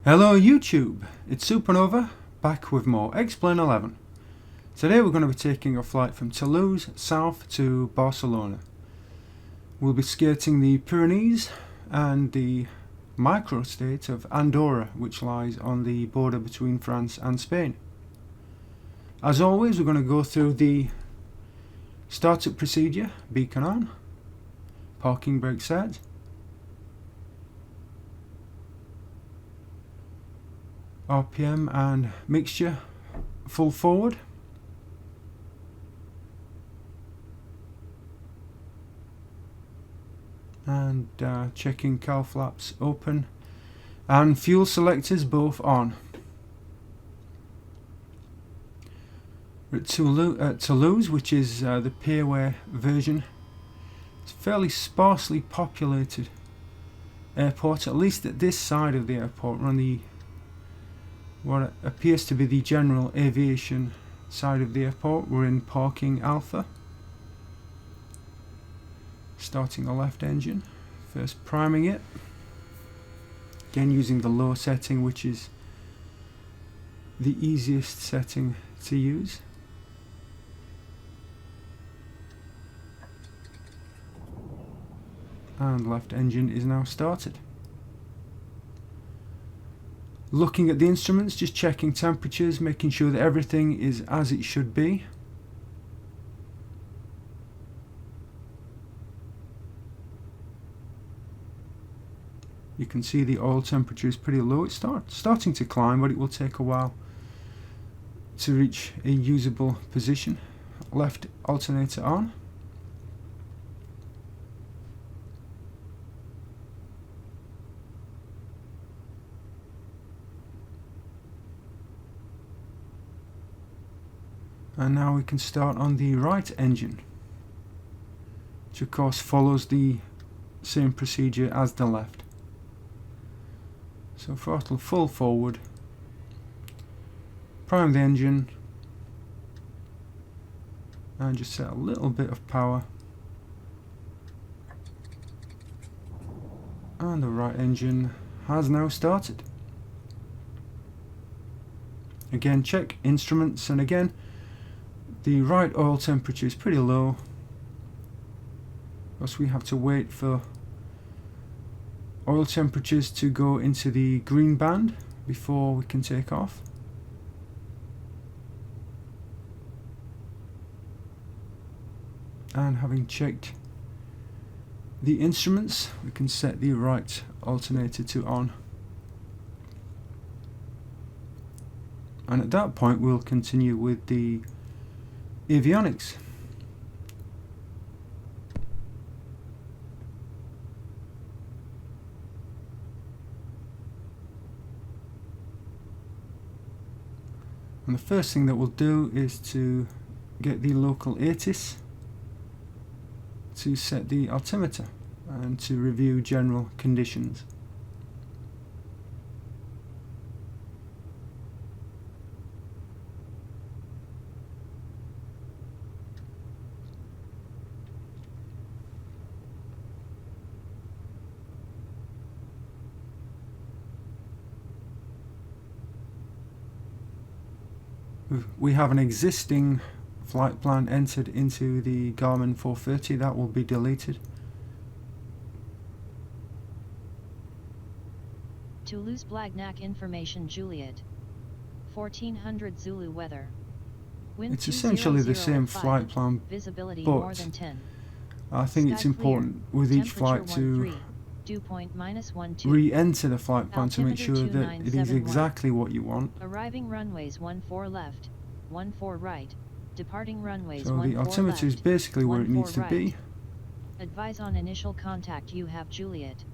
Hello YouTube, it's Supernova, back with more Explain 11. Today we're going to be taking a flight from Toulouse south to Barcelona. We'll be skirting the Pyrenees and the microstate of Andorra, which lies on the border between France and Spain. As always, we're going to go through the startup procedure, beacon on, parking brake set, RPM and mixture full forward, and checking cowl flaps open and fuel selectors both on. We're at Toulouse, which is the Payway version. It's a fairly sparsely populated airport, at least at this side of the airport. We're on the what appears to be the general aviation side of the airport. We're in parking alpha. Starting the left engine, first priming it, again using the low setting, which is the easiest setting to use. And left engine is now started. Looking at the instruments, just checking temperatures, making sure that everything is as it should be. You can see the oil temperature is pretty low. It's starting to climb, but it will take a while to reach a usable position. Left alternator on. And now we can start on the right engine, which of course follows the same procedure as the left. So throttle full forward, prime the engine, and just set a little bit of power. And the right engine has now started. Again, check instruments, and again, the right oil temperature is pretty low, because we have to wait for oil temperatures to go into the green band before we can take off. And having checked the instruments, we can set the right alternator to on. And at that point we'll continue with the Avionics. And the first thing that we'll do is to get the local ATIS to set the altimeter and to review general conditions. We have an existing flight plan entered into the Garmin 430. That will be deleted. Toulouse Blagnac information Juliet 1400 Zulu weather. Wind It's essentially the same flight plan, visibility but more than 10. I think it's important with each flight to re-enter the flight plan to make sure that it is exactly what you want. Arriving runways 14 left, 14 right. Departing runways 14 So the altimeter left, is basically where it needs to right. be. Advise on initial contact. You have Juliet.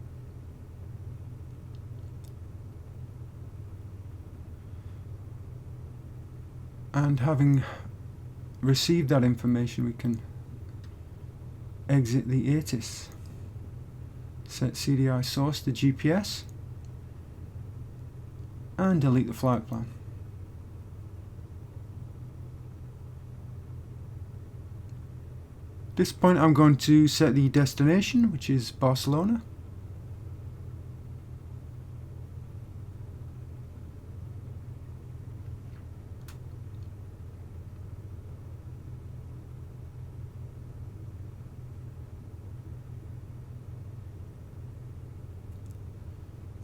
And having received that information, we can exit the ATIS. Set CDI source to GPS and delete the flight plan. At this point I'm going to set the destination, which is Barcelona.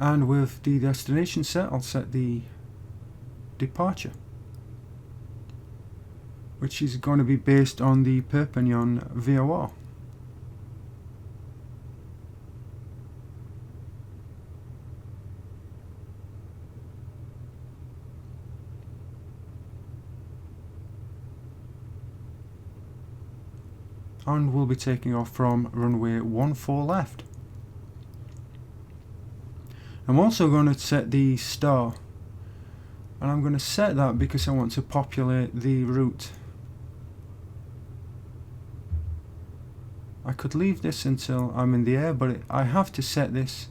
And with the destination set, I'll set the departure, which is going to be based on the Perpignan VOR. And we'll be taking off from runway 14 left. I'm also going to set the star, and I'm going to set that because I want to populate the route. I could leave this until I'm in the air, but I have to set this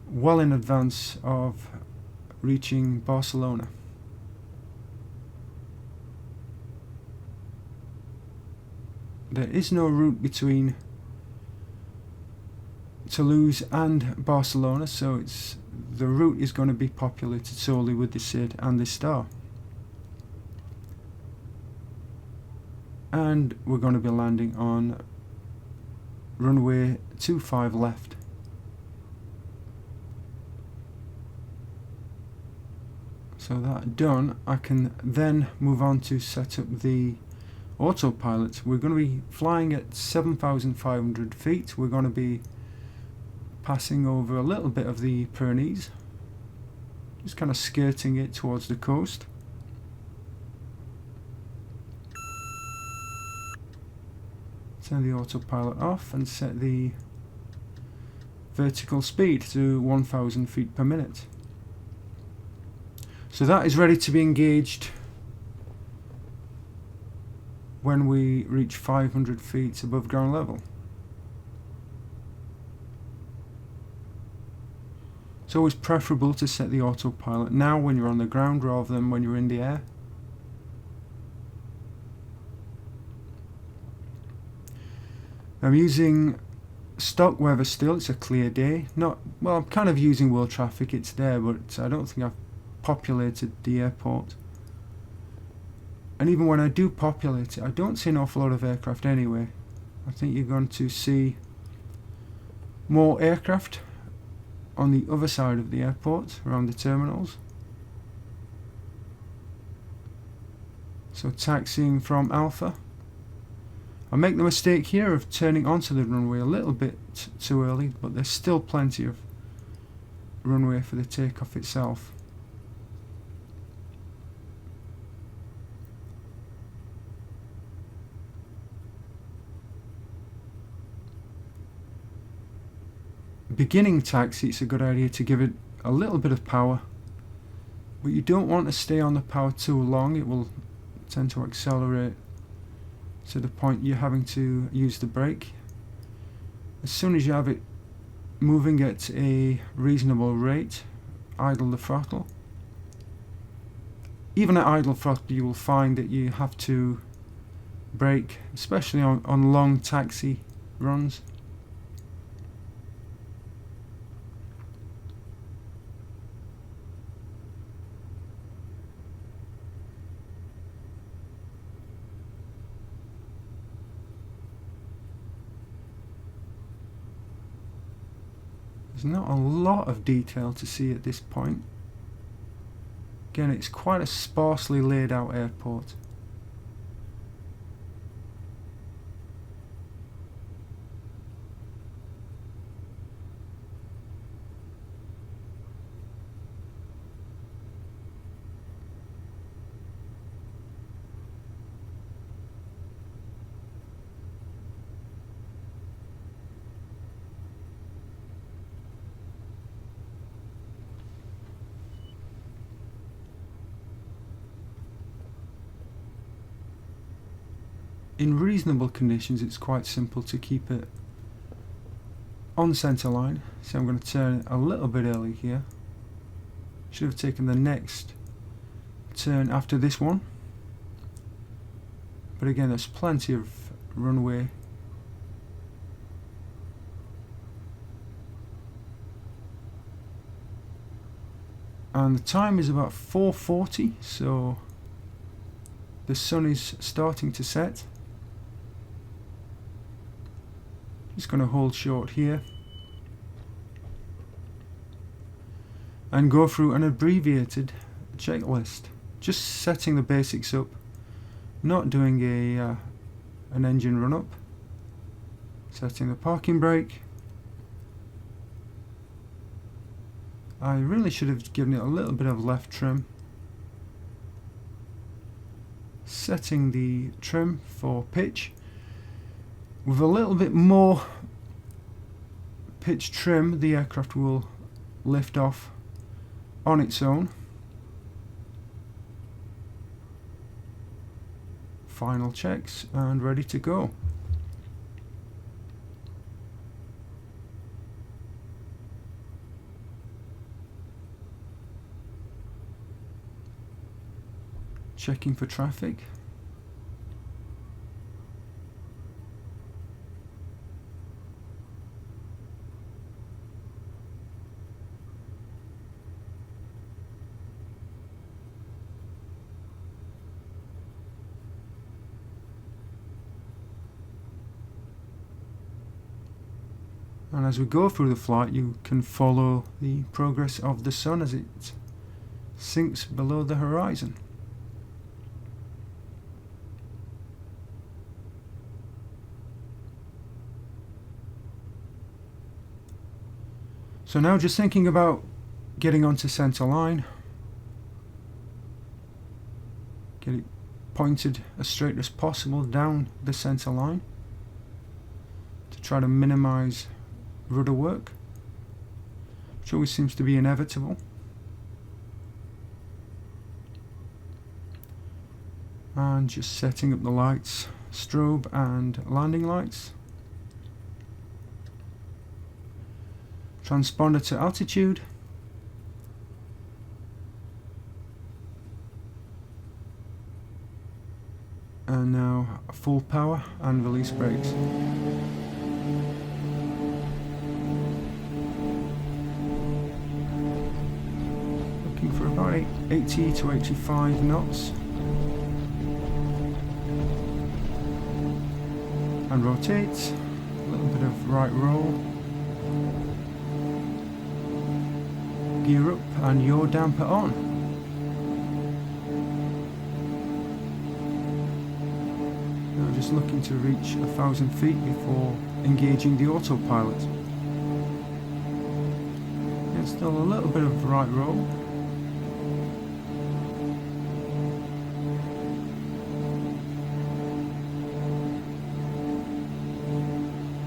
well in advance of reaching Barcelona. There is no route between Toulouse and Barcelona, so the route is going to be populated solely with the SID and the star. And we're going to be landing on runway 25 left. So that done, I can then move on to set up the autopilot. We're going to be flying at 7,500 feet. We're going to be passing over a little bit of the Pyrenees, just kind of skirting it towards the coast. Turn the autopilot off and set the vertical speed to 1,000 feet per minute. So that is ready to be engaged when we reach 500 feet above ground level. It's always preferable to set the autopilot now when you're on the ground rather than when you're in the air. I'm using stock weather still. It's a clear day. Well, I'm kind of using world traffic, it's there, but I don't think I've populated the airport. And even when I do populate it, I don't see an awful lot of aircraft anyway. I think you're going to see more aircraft on the other side of the airport, around the terminals. So taxiing from Alpha. I make the mistake here of turning onto the runway a little bit too early, but there's still plenty of runway for the takeoff itself. Beginning taxi, it's a good idea to give it a little bit of power, but you don't want to stay on the power too long. It will tend to accelerate to the point you're having to use the brake. As soon as you have it moving at a reasonable rate, idle the throttle. Even at idle throttle, you will find that you have to brake, especially on long taxi runs. There's not a lot of detail to see at this point. Again, it's quite a sparsely laid out airport. In reasonable conditions, it's quite simple to keep it on centre line. So I'm going to turn a little bit early here. Should have taken the next turn after this one. But again, there's plenty of runway. And the time is about 4:40, so the sun is starting to set. Just going to hold short here. and go through an abbreviated checklist, just setting the basics up, not doing an engine run up, setting the parking brake. I really should have given it a little bit of left trim, setting the trim for pitch. With a little bit more pitch trim, the aircraft will lift off on its own. Final checks and ready to go. Checking for traffic. And as we go through the flight, you can follow the progress of the sun as it sinks below the horizon. So now just thinking about getting onto centre line, get it pointed as straight as possible down the centre line to try to minimise rudder work, which always seems to be inevitable. And just setting up the lights, strobe and landing lights. Transponder to altitude. And now full power and release brakes. Looking for about 80 to 85 knots. And rotate. A little bit of right roll. Gear up and yaw damper on. Now just looking to reach 1,000 feet before engaging the autopilot. Yeah, still a little bit of right roll.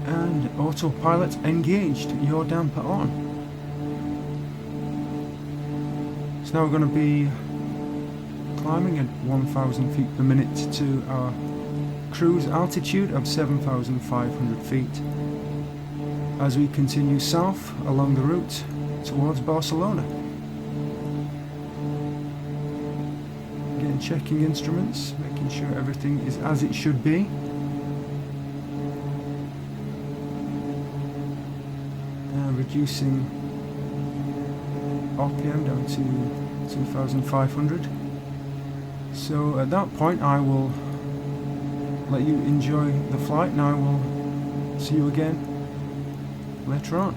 And autopilot engaged, yaw damper on. Now we're going to be climbing at 1,000 feet per minute to our cruise altitude of 7,500 feet as we continue south along the route towards Barcelona. Again, checking instruments, making sure everything is as it should be. Reducing RPM down to 2,500. So at that point I will let you enjoy the flight and I will see you again later on.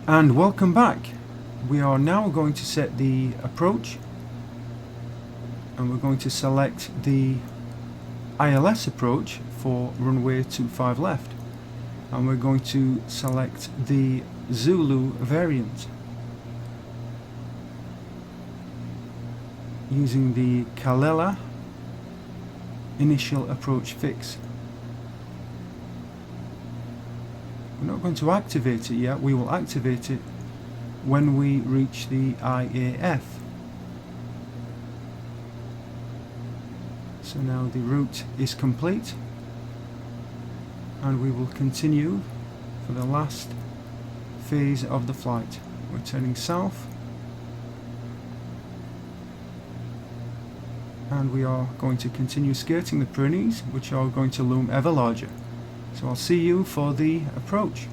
And welcome back. We are now going to set the approach, and we're going to select the ILS approach for runway 25 left, and we're going to select the Zulu variant using the Kalela initial approach fix. We're not going to activate it yet, we will activate it when we reach the IAF. So now the route is complete, and we will continue for the last phase of the flight. We're turning south, and we are going to continue skirting the Pyrenees, which are going to loom ever larger. So I'll see you for the approach.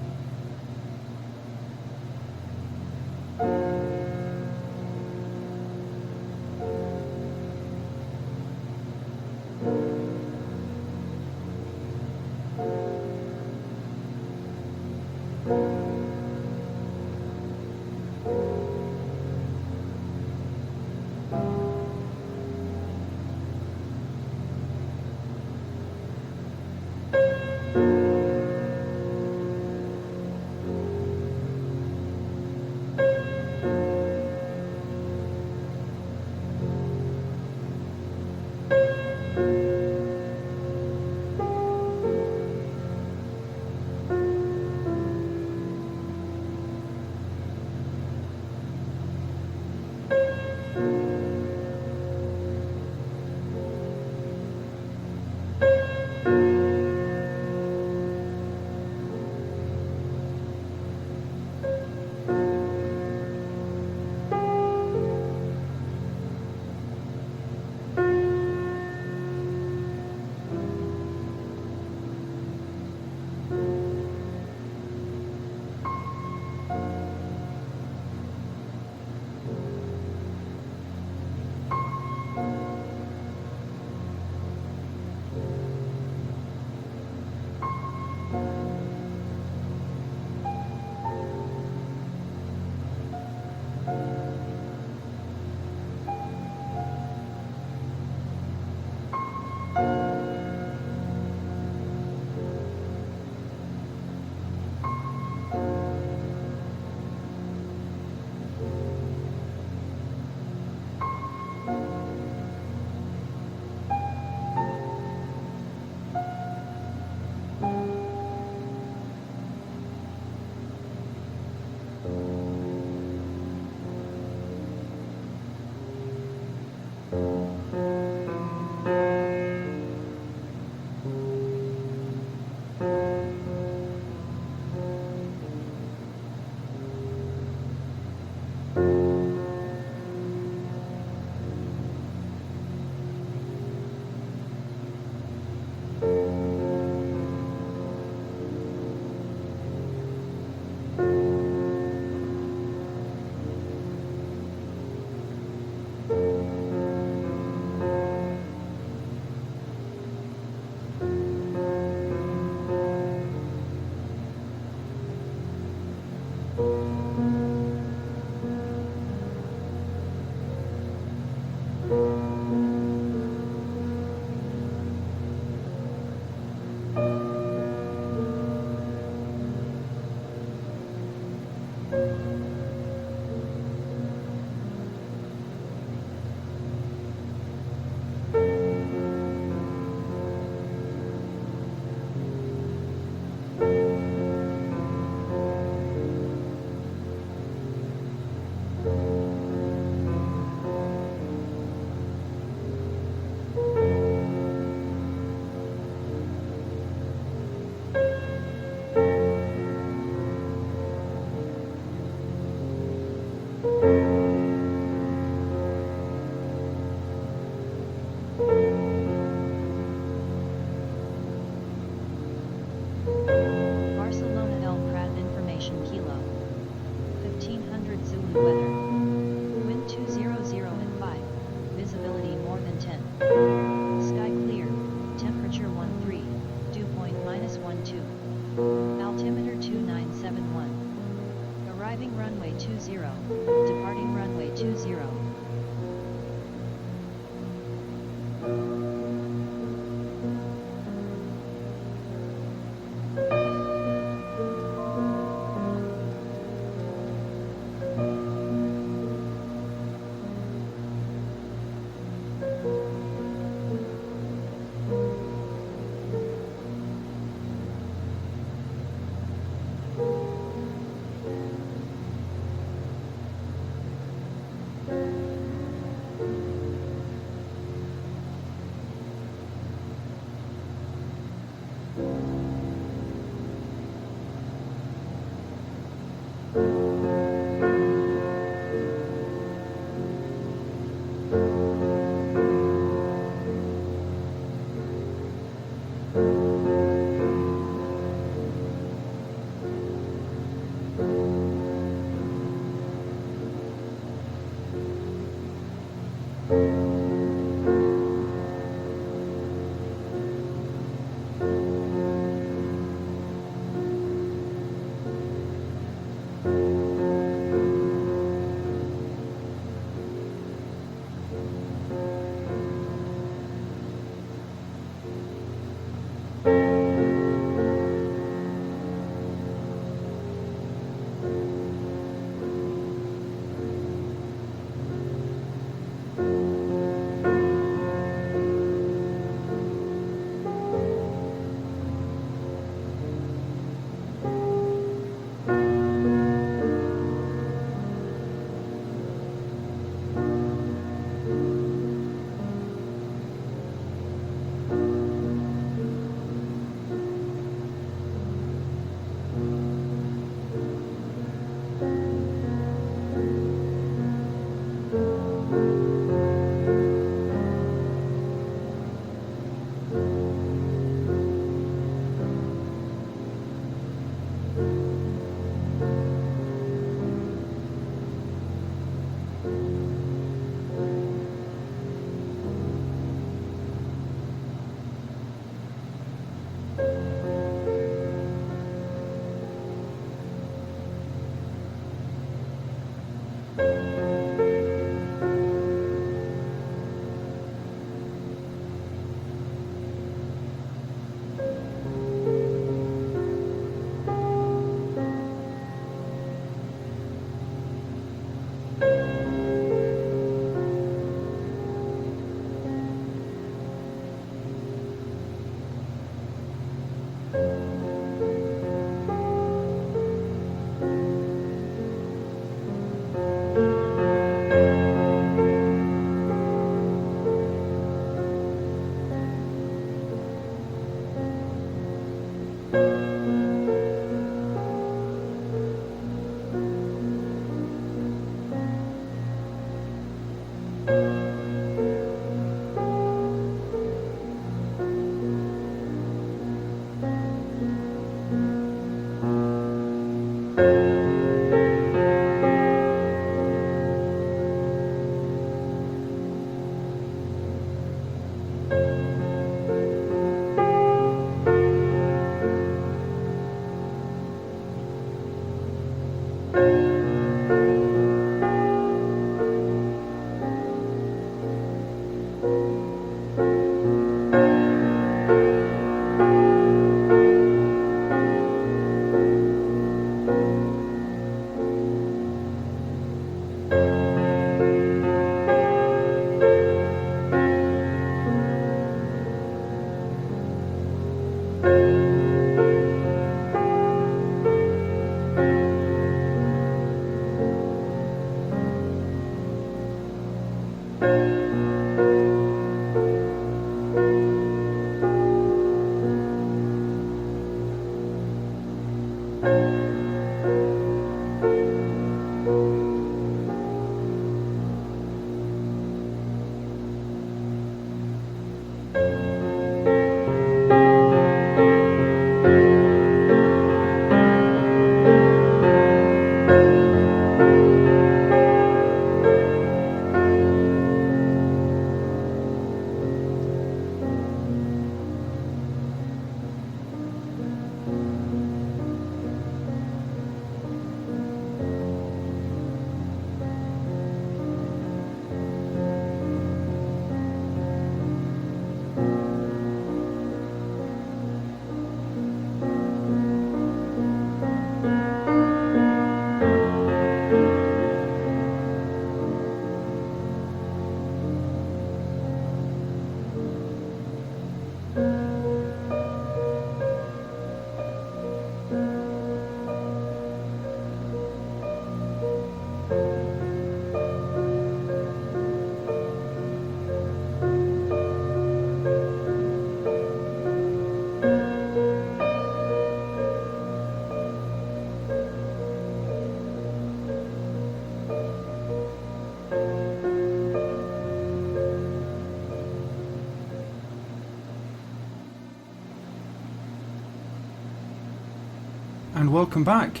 And welcome back.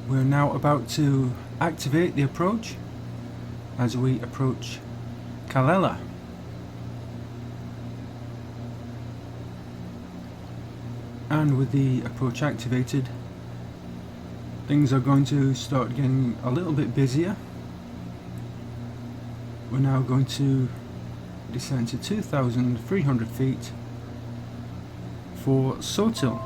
We're now about to activate the approach as we approach Calella. And with the approach activated, things are going to start getting a little bit busier. We're now going to descend to 2,300 feet for Sotil.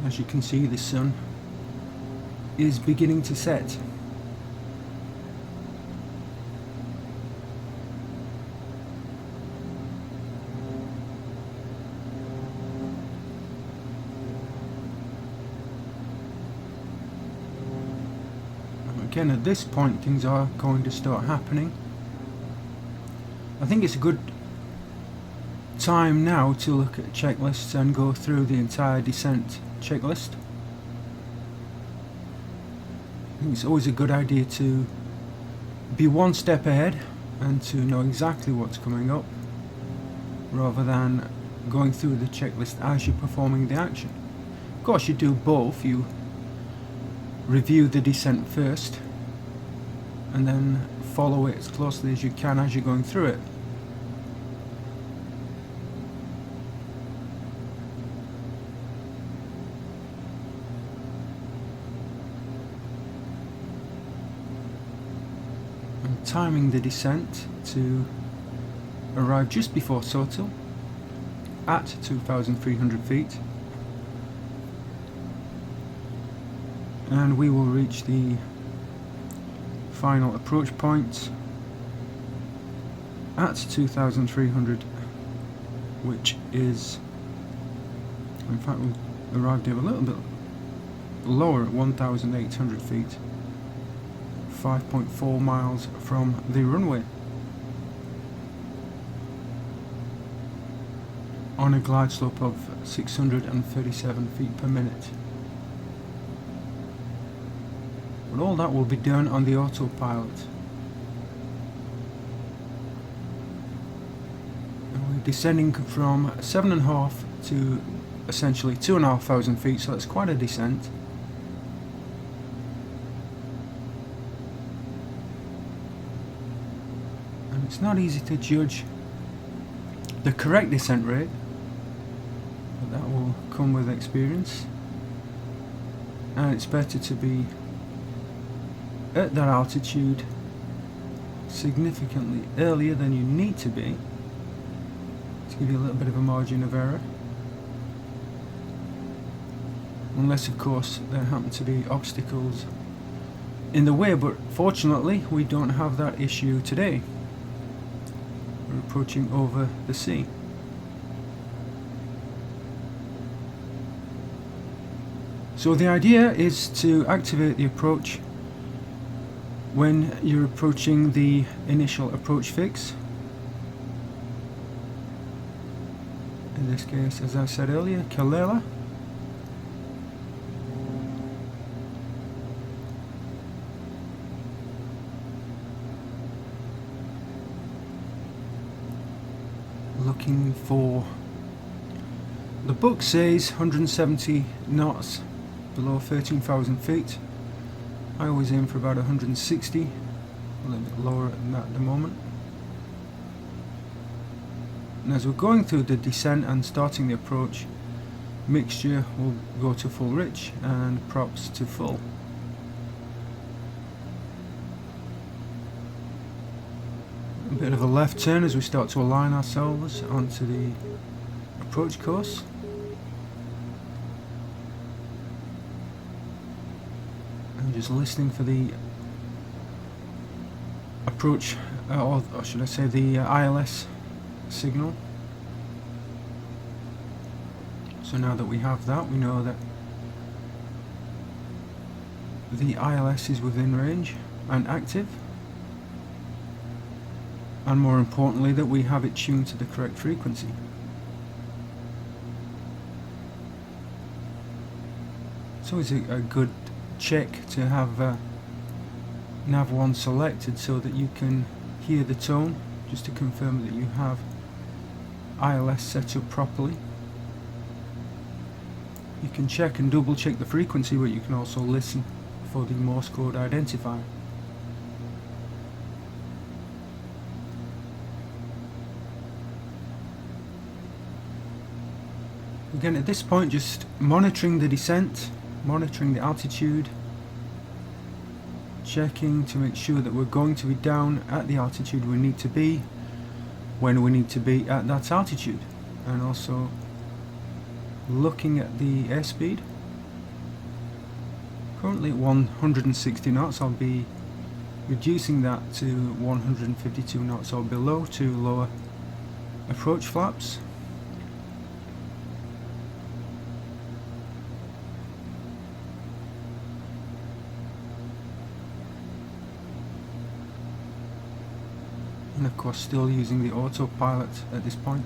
As you can see, the sun is beginning to set. Again, at this point things are going to start happening. I think it's a good time now to look at checklists and go through the entire descent checklist. I think it's always a good idea to be one step ahead and to know exactly what's coming up, rather than going through the checklist as you're performing the action. Of course, you do both. You review the descent first and then follow it as closely as you can as you're going through it. I'm timing the descent to arrive just before Sotil at 2,300 feet, and we will reach the final approach point at 2,300, which is, in fact, we arrived here a little bit lower at 1,800 feet, 5.4 miles from the runway, on a glide slope of 637 feet per minute. But all that will be done on the autopilot. And we're descending from 7.5 to essentially 2,500 feet, so that's quite a descent. And it's not easy to judge the correct descent rate, but that will come with experience. And it's better to be at that altitude significantly earlier than you need to be, to give you a little bit of a margin of error, unless of course there happen to be obstacles in the way. But fortunately we don't have that issue today. We're approaching over the sea. So the idea is to activate the approach when you're approaching the initial approach fix. In this case, as I said earlier, Calella. Looking for, the book says 170 knots below 13,000 feet. I always aim for about 160, a little bit lower than that at the moment. And as we're going through the descent and starting the approach, mixture will go to full rich and props to full. A bit of a left turn as we start to align ourselves onto the approach course. Just listening for the approach, or should I say the ILS signal. So now that we have that, we know that the ILS is within range and active, and more importantly that we have it tuned to the correct frequency. It's always a good check to have nav1 selected so that you can hear the tone, just to confirm that you have ILS set up properly. You can check and double check the frequency, but you can also listen for the Morse code identifier. Again, at this point, just monitoring the descent, monitoring the altitude, checking to make sure that we're going to be down at the altitude we need to be when we need to be at that altitude, and also looking at the airspeed. Currently at 160 knots, I'll be reducing that to 152 knots or below to lower approach flaps. And of course still using the autopilot at this point.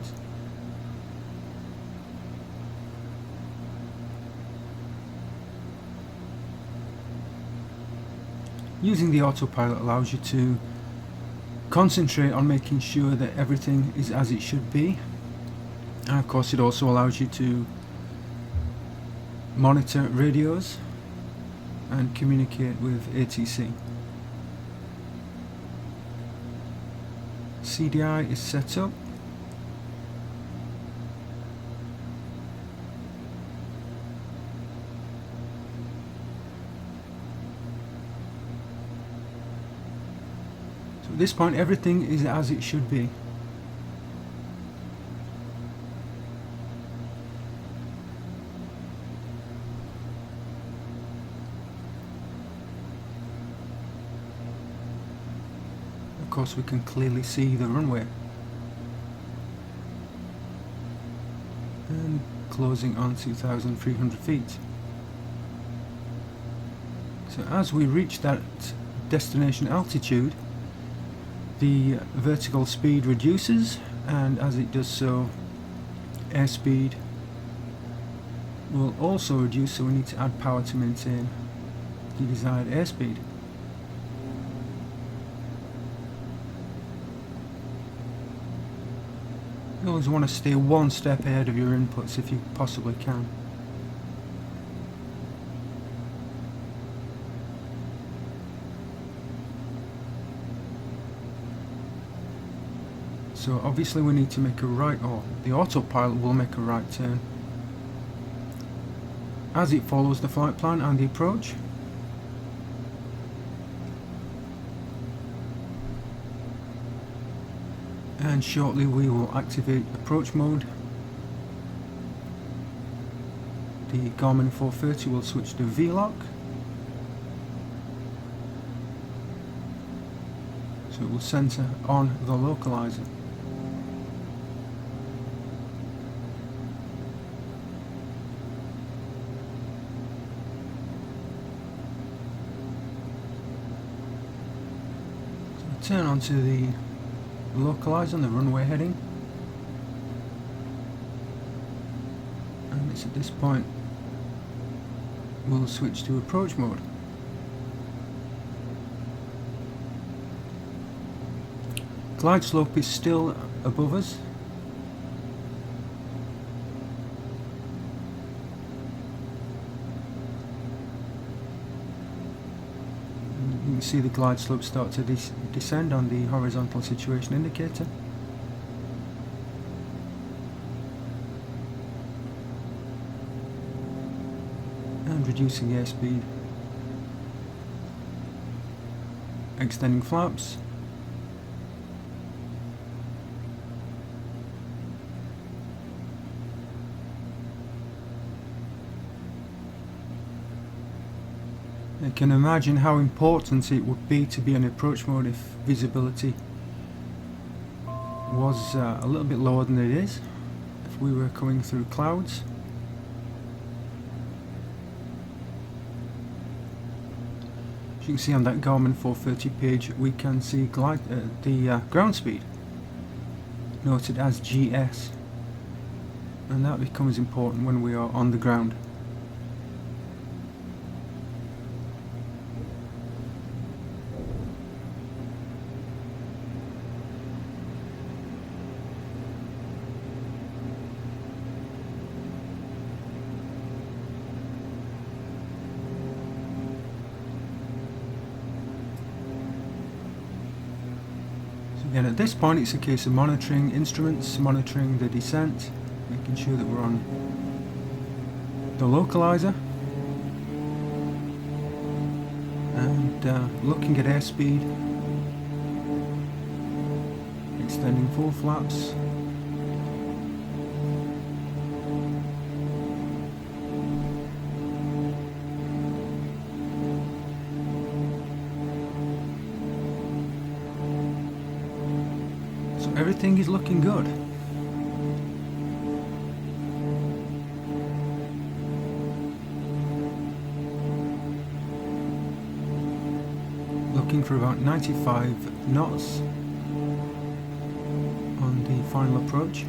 Using the autopilot allows you to concentrate on making sure that everything is as it should be, and of course it also allows you to monitor radios and communicate with ATC. CDI is set up. So at this point everything is as it should be. Of course we can clearly see the runway. And closing on 2,300 feet. So as we reach that destination altitude, the vertical speed reduces, and as it does so, airspeed will also reduce, so we need to add power to maintain the desired airspeed. You always want to stay one step ahead of your inputs if you possibly can. So obviously we need to make a right, or the autopilot will make a right turn as it follows the flight plan and the approach. And shortly we will activate approach mode. The Garmin 430 will switch to V-lock. So it will center on the localizer. So turn onto the localizer on the runway heading, and it's at this point we'll switch to approach mode. Glide slope is still above us. You can see the glide slope start to descend on the horizontal situation indicator. And reducing airspeed. Extending flaps. I can imagine how important it would be to be in approach mode if visibility was a little bit lower than it is, if we were coming through clouds. As you can see on that Garmin 430 page, we can see the ground speed noted as GS, and that becomes important when we are on the ground. And at this point it's a case of monitoring instruments, monitoring the descent, making sure that we're on the localizer, and looking at airspeed, extending full flaps. So everything is looking good. Looking for about 95 knots on the final approach.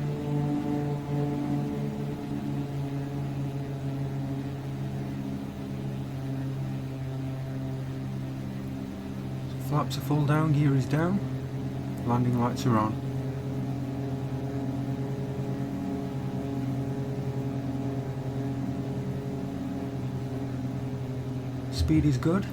So flaps are full down, gear is down, landing lights are on. Speed is good.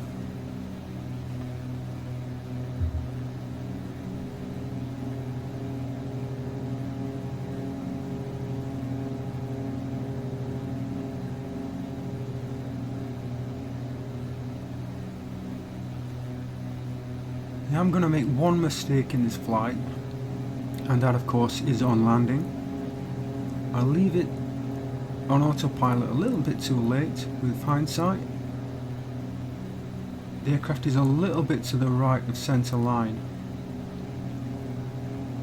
Now I'm going to make one mistake in this flight, and that of course is on landing. I'll leave it on autopilot a little bit too late. With hindsight, the aircraft is a little bit to the right of centre line,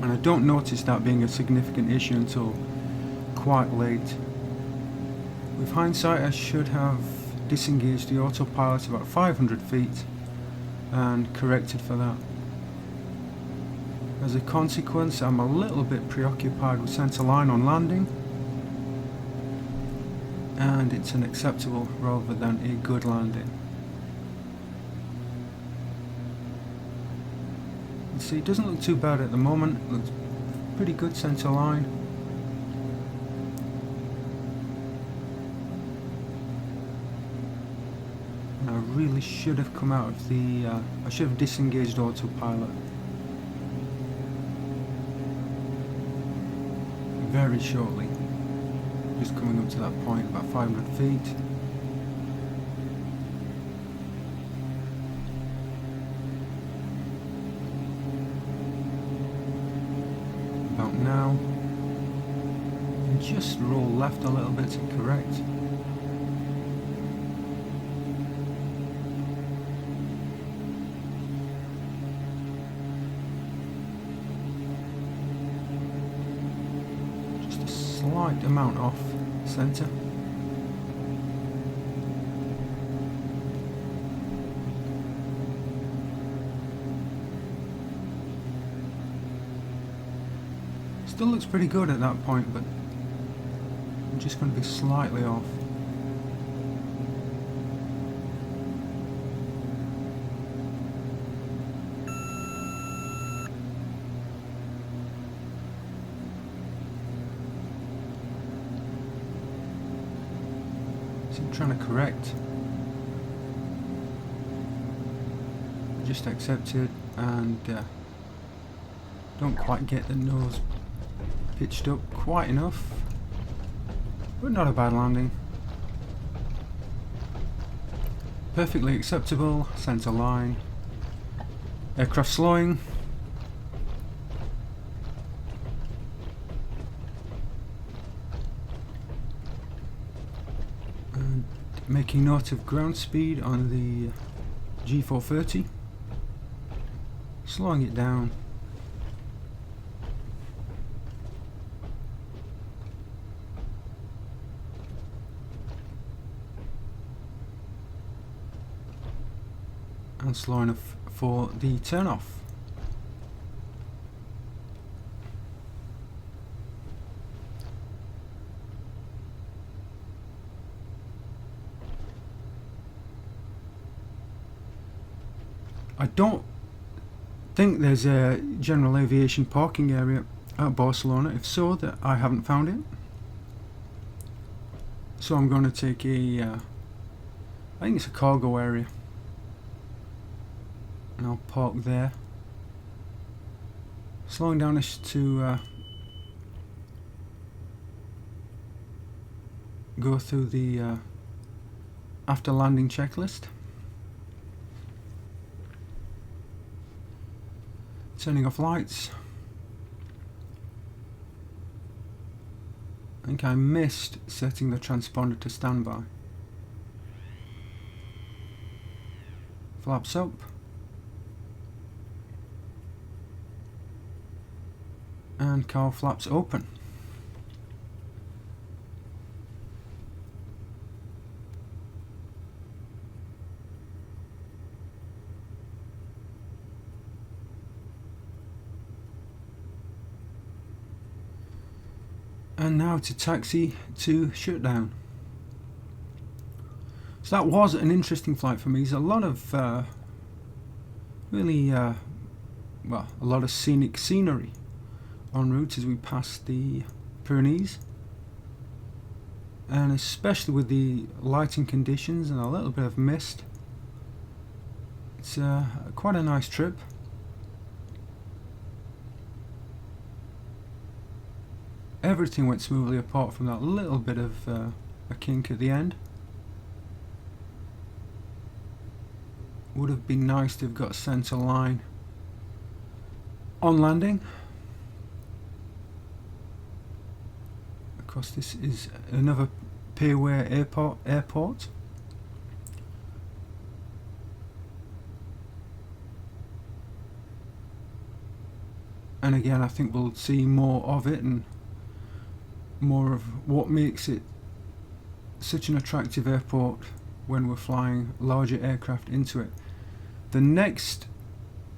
and I don't notice that being a significant issue until quite late. With hindsight, I should have disengaged the autopilot about 500 feet and corrected for that. As a consequence, I'm a little bit preoccupied with centre line on landing, and it's an acceptable rather than a good landing. You see, it doesn't look too bad at the moment. It looks pretty good centre line. I really should have come out of the I should have disengaged autopilot very shortly. Just coming up to that point, about 500 feet. About now. And just roll left a little bit to correct. Slight amount off centre. Still looks pretty good at that point, but I'm just going to be slightly off. So I'm trying to correct. Just accepted, and don't quite get the nose pitched up quite enough, but not a bad landing. Perfectly acceptable, centre line. Aircraft slowing. And making note of ground speed on the G430. Slowing it down. And slow enough for the turn off. I don't think there's a general aviation parking area at Barcelona. If so, that I haven't found it. So I'm going to take a I think it's a cargo area. And I'll park there. Slowing down this to go through the after landing checklist. Turning off lights. I think I missed setting the transponder to standby. Flaps up. And car flaps open. And now to taxi to shutdown. So that was an interesting flight for me. There's a lot of really a lot of scenic scenery en route as we pass the Pyrenees, and especially with the lighting conditions and a little bit of mist, it's quite a nice trip. Everything went smoothly apart from that little bit of a kink at the end. Would have been nice to have got a centre line on landing. Of course, this is another Pieware airport. And again, I think we'll see more of it and more of what makes it such an attractive airport when we're flying larger aircraft into it. The next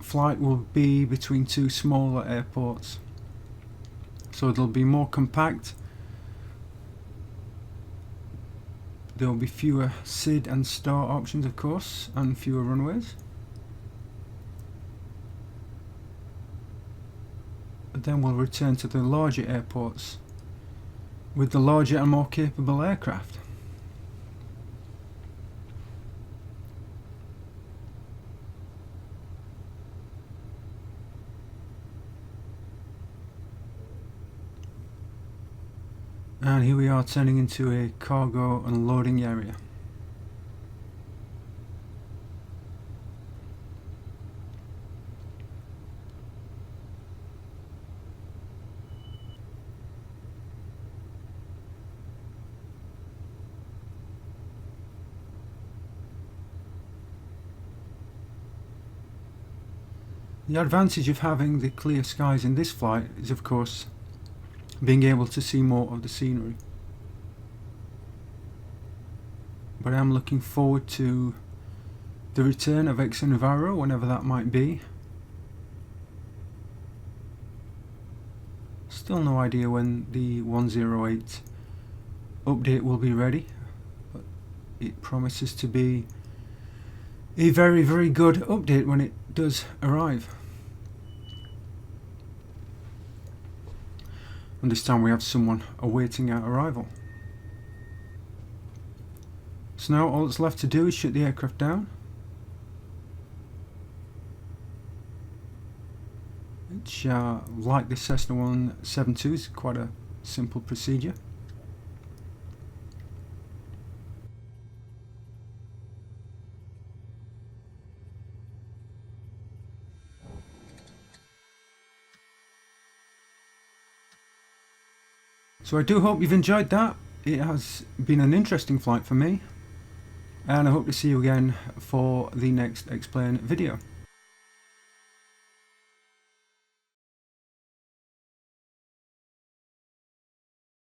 flight will be between two smaller airports, so it'll be more compact. There will be fewer SID and STAR options, of course, and fewer runways. But then we'll return to the larger airports with the larger and more capable aircraft. And here we are turning into a cargo and loading area. The advantage of having the clear skies in this flight is, of course, being able to see more of the scenery. But I'm looking forward to the return of X Navarro, whenever that might be. Still no idea when the 108 update will be ready, but it promises to be a very, very good update when it does arrive. And this time we have someone awaiting our arrival. So now all that's left to do is shut the aircraft down. Which, like the Cessna 172, is quite a simple procedure. So I do hope you've enjoyed that. It has been an interesting flight for me, and I hope to see you again for the next Explain video.